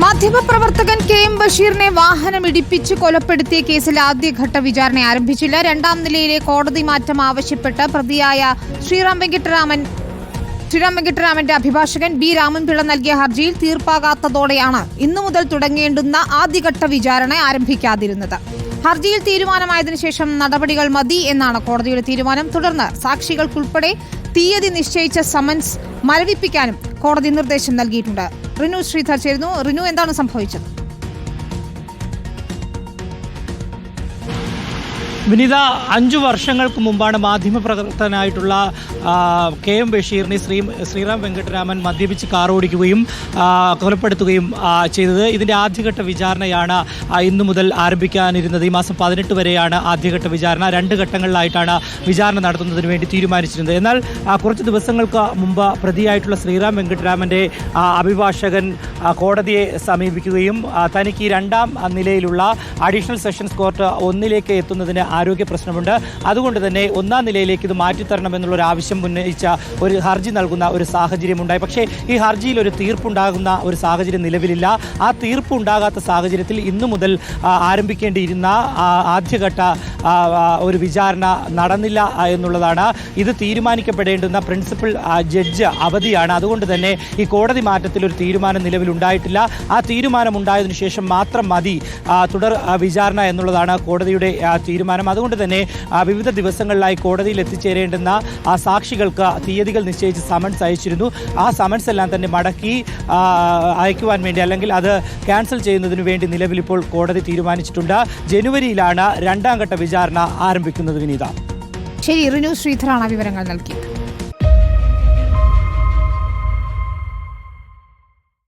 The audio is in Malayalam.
മാധ്യമപ്രവർത്തകൻ KM ബഷീറിനെ വാഹനമിടിപ്പിച്ച് കൊലപ്പെടുത്തിയ കേസിൽ ആദ്യഘട്ട വിചാരണ ആരംഭിച്ചില്ല. രണ്ടാം നിലയിലെ കോടതി മാറ്റം ആവശ്യപ്പെട്ട് പ്രതിയായ ശ്രീറാം വെങ്കിട്ടരാമന്റെ അഭിഭാഷകൻ B. രാമൻപിള്ള നൽകിയ ഹർജിയിൽ തീർപ്പാകാത്തതോടെയാണ് ഇന്നു മുതൽ തുടങ്ങേണ്ടുന്ന ആദ്യഘട്ട വിചാരണ ആരംഭിക്കാതിരുന്നത്. ഹർജിയിൽ തീരുമാനമായതിനു ശേഷം നടപടികൾ മതി എന്നാണ് കോടതിയുടെ തീരുമാനം. തുടർന്ന് സാക്ഷികൾക്കുൾപ്പെടെ തീയതി നിശ്ചയിച്ച സമൻസ് മരവിപ്പിക്കാനും കോടതി നിർദ്ദേശം നൽകിയിട്ടുണ്ട്. റിനു ശ്രീധർ ചേരുന്നു. റിനു, എന്താണ് സംഭവിച്ചത്? വിനീത, 5 വർഷങ്ങൾക്ക് മുമ്പാണ് മാധ്യമപ്രവർത്തകനായിട്ടുള്ള KM ബഷീറിനെ ശ്രീറാം വെങ്കിട്ടരാമൻ മദ്യപിച്ച് കാർ ഓടിക്കുകയും കൊലപ്പെടുത്തുകയും ചെയ്തത്. ഇതിൻ്റെ ആദ്യഘട്ട വിചാരണയാണ് ഇന്നു മുതൽ ആരംഭിക്കാനിരുന്നത്. ഈ മാസം 18 വരെയാണ് ആദ്യഘട്ട വിചാരണ. 2 ഘട്ടങ്ങളിലായിട്ടാണ് വിചാരണ നടത്തുന്നതിന് വേണ്ടി തീരുമാനിച്ചിരുന്നത്. എന്നാൽ കുറച്ച് ദിവസങ്ങൾക്ക് മുമ്പ് പ്രതിയായിട്ടുള്ള ശ്രീറാം വെങ്കിട്ടരാമൻ്റെ അഭിഭാഷകൻ കോടതിയെ സമീപിക്കുകയും തനിക്ക് ഈ 2ാം നിലയിലുള്ള അഡീഷണൽ സെഷൻസ് കോർട്ട് 1ലേക്ക് എത്തുന്നതിന് ആരോഗ്യ പ്രശ്നമുണ്ട്, അതുകൊണ്ട് തന്നെ 1ാം നിലയിലേക്ക് ഇത് മാറ്റിത്തരണമെന്നുള്ളൊരു ആവശ്യം ഉന്നയിച്ച ഒരു ഹർജി നൽകുന്ന ഒരു സാഹചര്യം ഉണ്ടായി. പക്ഷേ ഈ ഹർജിയിൽ ഒരു തീർപ്പുണ്ടാകുന്ന ഒരു സാഹചര്യം നിലവിലില്ല. ആ തീർപ്പുണ്ടാകാത്ത സാഹചര്യത്തിൽ ഇന്നു മുതൽ ആരംഭിക്കേണ്ടിയിരുന്ന ആദ്യഘട്ട ഒരു വിചാരണ നടന്നില്ല എന്നുള്ളതാണ്. ഇത് തീരുമാനിക്കപ്പെടേണ്ടുന്ന പ്രിൻസിപ്പൽ ജഡ്ജ് അവധിയാണ്. അതുകൊണ്ട് തന്നെ ഈ കോടതി മാറ്റത്തിൽ ഒരു തീരുമാനം നിലവിലുണ്ടായിട്ടില്ല. ആ തീരുമാനം ഉണ്ടായതിനു ശേഷം മാത്രം മതി തുടർ വിചാരണ എന്നുള്ളതാണ് കോടതിയുടെ തീരുമാനം. അതുകൊണ്ട് തന്നെ വിവിധ ദിവസങ്ങളിലായി കോടതിയിൽ എത്തിച്ചേരേണ്ടുന്ന സാക്ഷികൾക്ക് തീയതികൾ നിശ്ചയിച്ച് സമൻസ് അയച്ചിരുന്നു. ആ സമൻസ് എല്ലാം തന്നെ മടക്കി അയക്കുവാൻ വേണ്ടി, അല്ലെങ്കിൽ അത് ക്യാൻസൽ ചെയ്യുന്നതിന് വേണ്ടി നിലവിൽ ഇപ്പോൾ കോടതി തീരുമാനിച്ചിട്ടുണ്ട്. ജനുവരിയിലാണ് 2ാം ഘട്ട വിചാരണ ആരംഭിക്കുന്നത്. വിനീത, ശരി. റിനു ശ്രീധറാണ് വിവരങ്ങൾ നൽകിയത്.